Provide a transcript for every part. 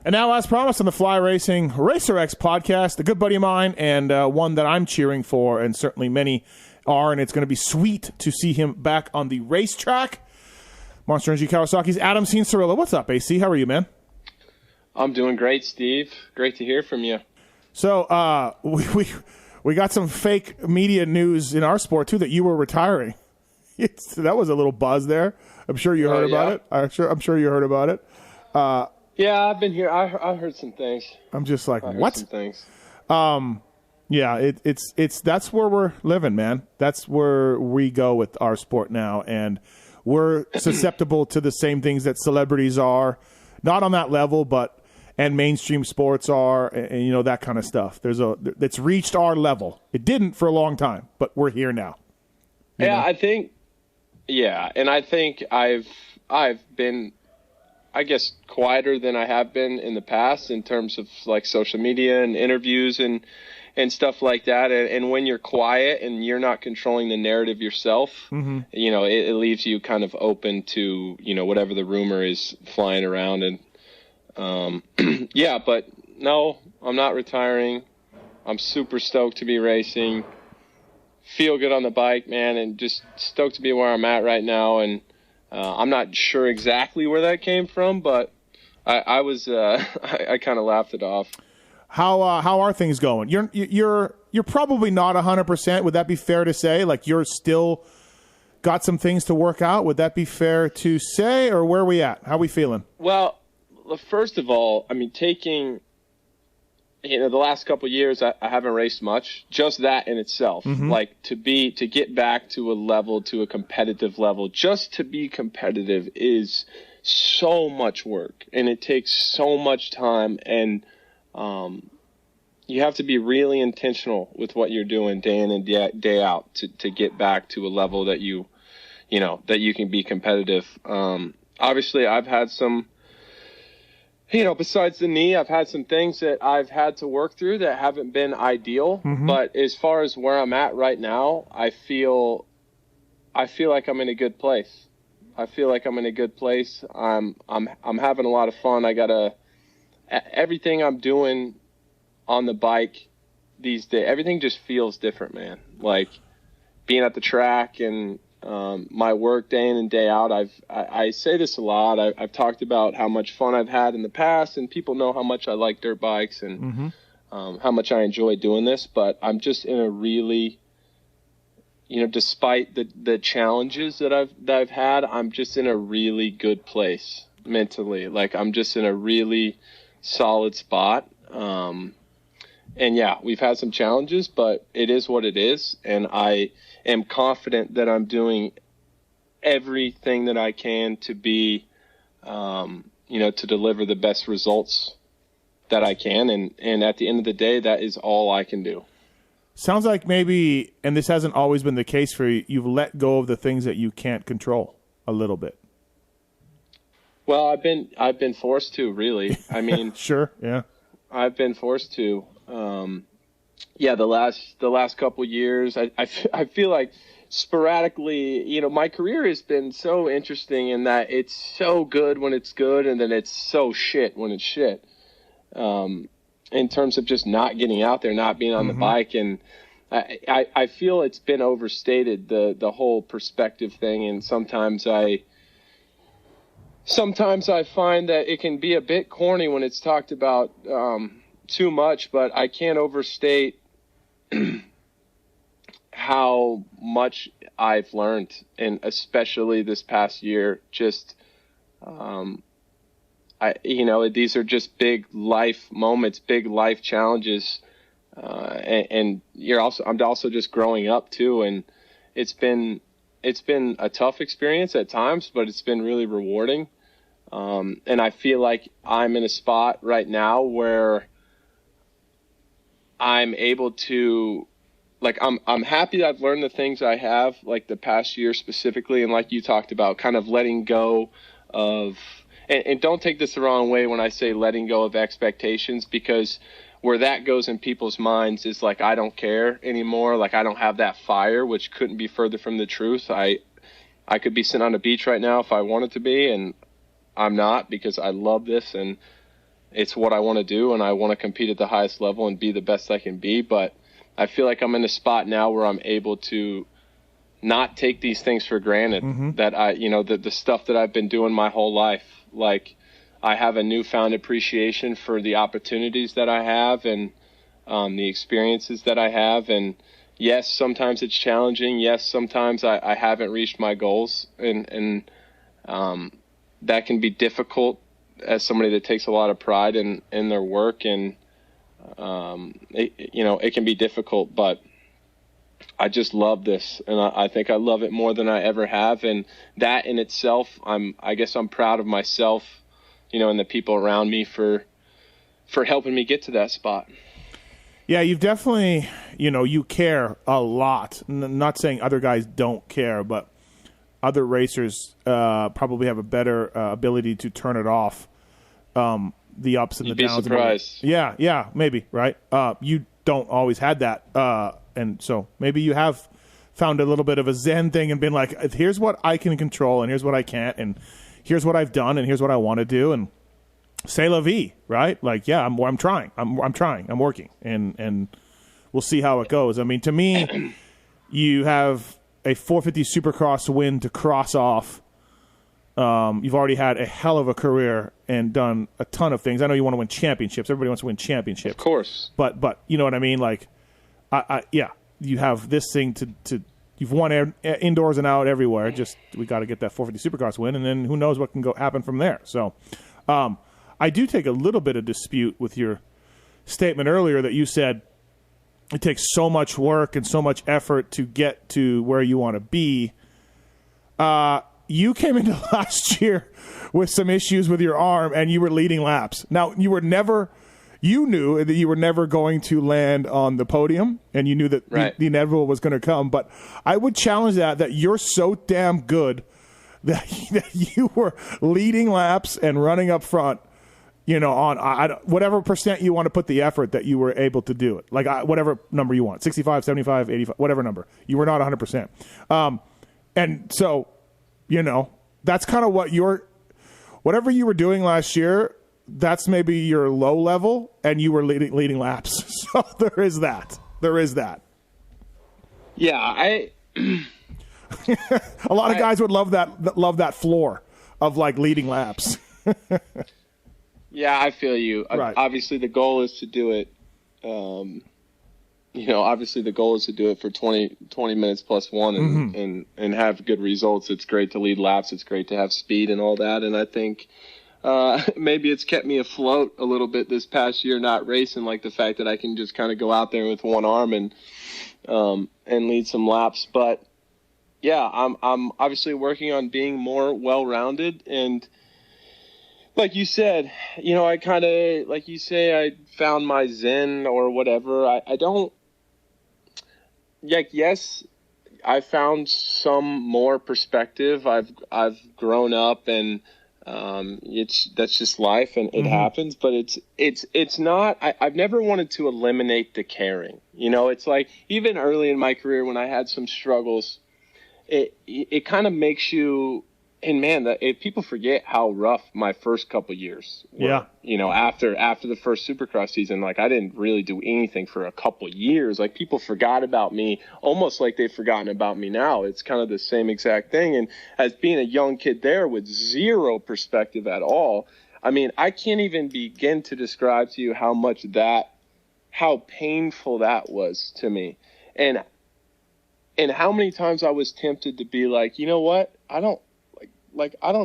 And now, as promised on the Fly Racing Racer X podcast, a good buddy of mine and one that I'm cheering for, and certainly many are, and it's going to be sweet to see him back on the racetrack. Monster Energy Kawasaki's Adam Cianciarulo. What's up, AC? How are you, man? I'm doing great, Steve. Great to hear from you. So we got some fake media news in our sport, too, that you were retiring. That was a little buzz there. I'm sure you heard about it. I'm sure you heard about it. Yeah, I've been here. I heard some things. I'm just like, what? Some things. Yeah, it's that's where we're living, man. That's where we go with our sport now, and we're susceptible to the same things that celebrities are, not on that level, and mainstream sports are, and you know, that kind of stuff. It's reached our level. It didn't for a long time, but we're here now. And I think I've been, I guess, quieter than I have been in the past in terms of like social media and interviews and stuff like that. And when you're quiet and you're not controlling the narrative yourself, you know, it leaves you kind of open to, you know, whatever the rumor is flying around. And yeah, but no, I'm not retiring. I'm super stoked to be racing. Feel good on the bike, man, and just stoked to be where I'm at right now. And I'm not sure exactly where that came from, but I was I kind of laughed it off. How are things going? You're probably not 100%. Would that be fair to say? Like, you're still got some things to work out. Would that be fair to say, or where are we at? How are we feeling? Well, first of all, I mean, taking, you know, the last couple of years, I haven't raced much. Just that in itself, like to get back to a competitive level, just to be competitive is so much work, and it takes so much time, and you have to be really intentional with what you're doing day in and day out to get back to a level that you can be competitive. Obviously, I've had some, you know, besides the knee, I've had some things that I've had to work through that haven't been ideal. But as far as where I'm at right now, I feel like I'm in a good place. I'm having a lot of fun. Everything I'm doing on the bike these days, everything just feels different, man. Like being at the track and my work day in and day out. I say this a lot. I've talked about how much fun I've had in the past, and people know how much I like dirt bikes and how much I enjoy doing this. But I'm just in a really, you know, despite the challenges that I've had, I'm just in a really good place mentally. Like, I'm just in a really solid spot. And yeah, we've had some challenges, but it is what it is. And I am confident that I'm doing everything that I can to be, you know, to deliver the best results that I can. And at the end of the day, that is all I can do. Sounds like maybe, and this hasn't always been the case for you, you've let go of the things that you can't control a little bit. Well, I've been forced to, really. I mean, sure, yeah. I've been forced to. Yeah, the last couple of years, I feel like sporadically, you know, my career has been so interesting in that it's so good when it's good, and then it's so shit when it's shit. In terms of just not getting out there, not being on the bike, and I feel it's been overstated, the whole perspective thing, and sometimes I find that it can be a bit corny when it's talked about too much, but I can't overstate how much I've learned, and especially this past year. Just, you know, these are just big life moments, big life challenges, and I'm also just growing up too, and it's been a tough experience at times, but it's been really rewarding. And I feel like I'm in a spot right now where I'm able to, like, I'm happy that I've learned the things I have, like the past year specifically. And like you talked about, kind of letting go of, and don't take this the wrong way when I say letting go of expectations, because where that goes in people's minds is like, I don't care anymore. Like, I don't have that fire, which couldn't be further from the truth. I could be sitting on a beach right now if I wanted to be, and I'm not, because I love this, and it's what I want to do, and I want to compete at the highest level and be the best I can be. But I feel like I'm in a spot now where I'm able to not take these things for granted, that the stuff that I've been doing my whole life. Like, I have a newfound appreciation for the opportunities that I have and the experiences that I have. And yes, sometimes it's challenging. Yes, sometimes I haven't reached my goals, and that can be difficult as somebody that takes a lot of pride in their work. And, it can be difficult, but I just love this. And I think I love it more than I ever have. And that in itself, I guess I'm proud of myself, and the people around me for helping me get to that spot. Yeah, you've definitely, you care a lot. Not saying other guys don't care, but other racers probably have a better ability to turn it off, the ups and the downs. You'd be surprised. Yeah, maybe, right? You don't always had that, and so maybe you have found a little bit of a Zen thing and been like, here's what I can control, and here's what I can't, and here's what I've done, and here's what I want to do, and c'est la vie, right? Like, yeah, I'm trying. I'm trying. I'm working, and we'll see how it goes. I mean, to me, you have a 450 Supercross win to cross off. You've already had a hell of a career and done a ton of things. I know you want to win championships. Everybody wants to win championships, of course. But you know what I mean? Like, yeah, you have this thing to you've won indoors and out everywhere. Just we got to get that 450 Supercross win, and then who knows what can happen from there. So. I do take a little bit of dispute with your statement earlier that you said it takes so much work and so much effort to get to where you want to be. You came into last year with some issues with your arm, and you were leading laps. Now, you knew that you were never going to land on the podium, and you knew that the inevitable was going to come. But I would challenge that you're so damn good that you were leading laps and running up front, on whatever percent you want to put the effort that you were able to do it. Like whatever number you want, 65, 75, 85, whatever number. You were not 100%. And so, that's kind of whatever you were doing last year, that's maybe your low level, and you were leading laps. So there is that. Yeah, a lot of guys would love that floor of like leading laps. Yeah, I feel you. Right. Obviously, the goal is to do it. Obviously the goal is to do it for 20 minutes plus one and have good results. It's great to lead laps. It's great to have speed and all that. And I think maybe it's kept me afloat a little bit this past year, not racing, like the fact that I can just kind of go out there with one arm and lead some laps. But yeah, I'm obviously working on being more well-rounded. And like you said, I kind of, like you say, I found my zen or whatever. I don't, yes, I found some more perspective. I've grown up, and that's just life, and it happens. But it's not. I've never wanted to eliminate the caring. It's like even early in my career when I had some struggles, it kind of makes you. And man, if people forget how rough my first couple years were. Yeah. After the first Supercross season, like I didn't really do anything for a couple years. Like people forgot about me, almost like they've forgotten about me now. It's kind of the same exact thing. And as being a young kid there with zero perspective at all, I mean, I can't even begin to describe to you how painful that was to me, and how many times I was tempted to be like, you know what, I don't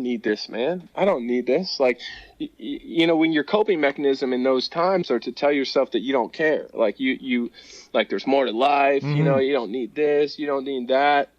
need this, man. I don't need this. Like, when your coping mechanism in those times are to tell yourself that you don't care. Like you like there's more to life. You don't need this. You don't need that.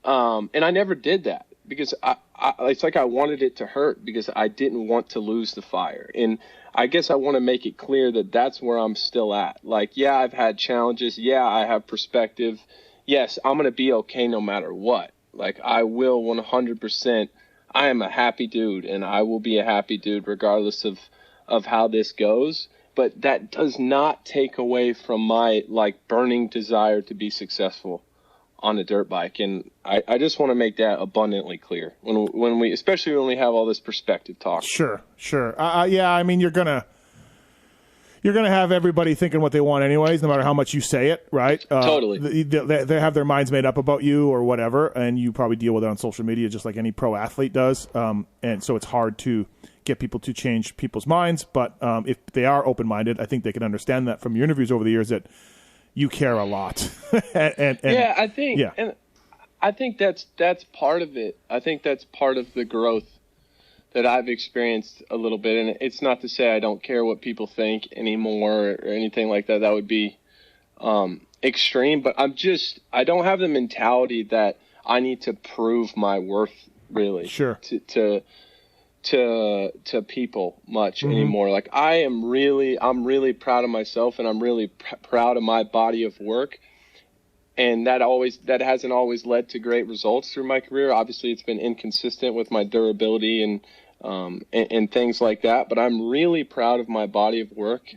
And I never did that because it's like I wanted it to hurt because I didn't want to lose the fire. And I guess I want to make it clear that that's where I'm still at. Like, yeah, I've had challenges. Yeah, I have perspective. Yes, I'm going to be okay no matter what. Like, I will 100%. I am a happy dude, and I will be a happy dude regardless of how this goes. But that does not take away from my, burning desire to be successful on a dirt bike. And I just want to make that abundantly clear when we, especially when we have all this perspective talk. Sure. Yeah, I mean, you're gonna have everybody thinking what they want anyways, no matter how much you say it, right? Totally. They have their minds made up about you or whatever, and you probably deal with it on social media just like any pro athlete does. And so it's hard to get people to change people's minds. But if they are open-minded, I think they can understand that from your interviews over the years that you care a lot. and yeah, I think, yeah. And I think that's part of it. I think that's part of the growth that I've experienced a little bit. And it's not to say I don't care what people think anymore or anything like that. That would be extreme, but I don't have the mentality that I need to prove my worth really to people much anymore. Like I'm really proud of myself, and I'm really proud of my body of work. And that hasn't always led to great results through my career. Obviously, it's been inconsistent with my durability and things like that. But I'm really proud of my body of work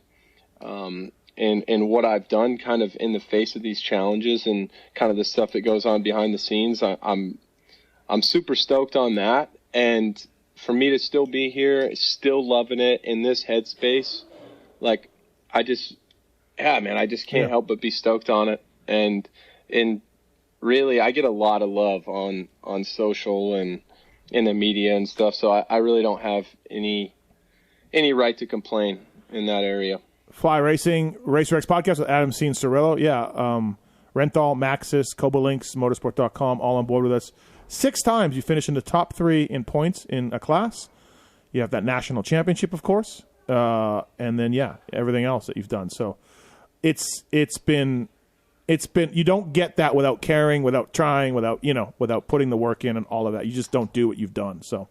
and what I've done, kind of in the face of these challenges and kind of the stuff that goes on behind the scenes. I'm super stoked on that. And for me to still be here, still loving it in this headspace, like I just can't help but be stoked on it. And really, I get a lot of love on social and in the media and stuff. So I really don't have any right to complain in that area. Fly Racing, RacerX Podcast with Adam Cianciarulo. Yeah. Renthal, Maxxis, Cobalinks, Motorsport.com, all on board with us. 6 times you finish in the top 3 in points in a class. You have that national championship, of course. And then, everything else that you've done. So it's been, you don't get that without caring, without trying, without putting the work in and all of that. You just don't do what you've done. So,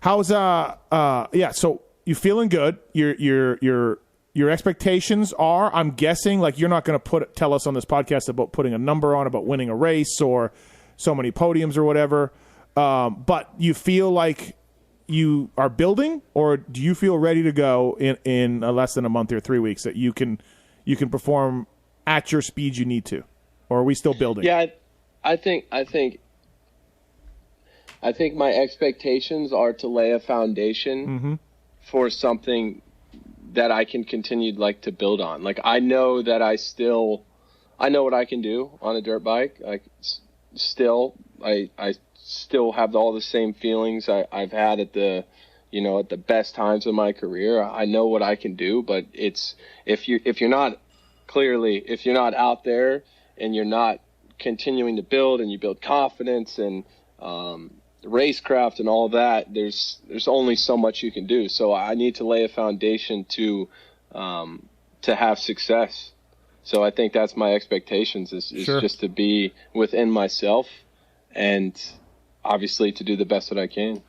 so you feeling good. Your expectations are, I'm guessing, like you're not going to tell us on this podcast about putting a number on, about winning a race or so many podiums or whatever. But you feel like you are building, or do you feel ready to go in less than a month or 3 weeks that you can perform at your speed you need to, or are we still building? Yeah, I think my expectations are to lay a foundation for something that I can continue to build on. Like I know that I know what I can do on a dirt bike. Like still, I still have all the same feelings I've had at the best times of my career. I know what I can do, but it's if you're not out there and you're not continuing to build and you build confidence and racecraft and all that, there's only so much you can do. So I need to lay a foundation to have success. So I think that's my expectations is just to be within myself and obviously to do the best that I can.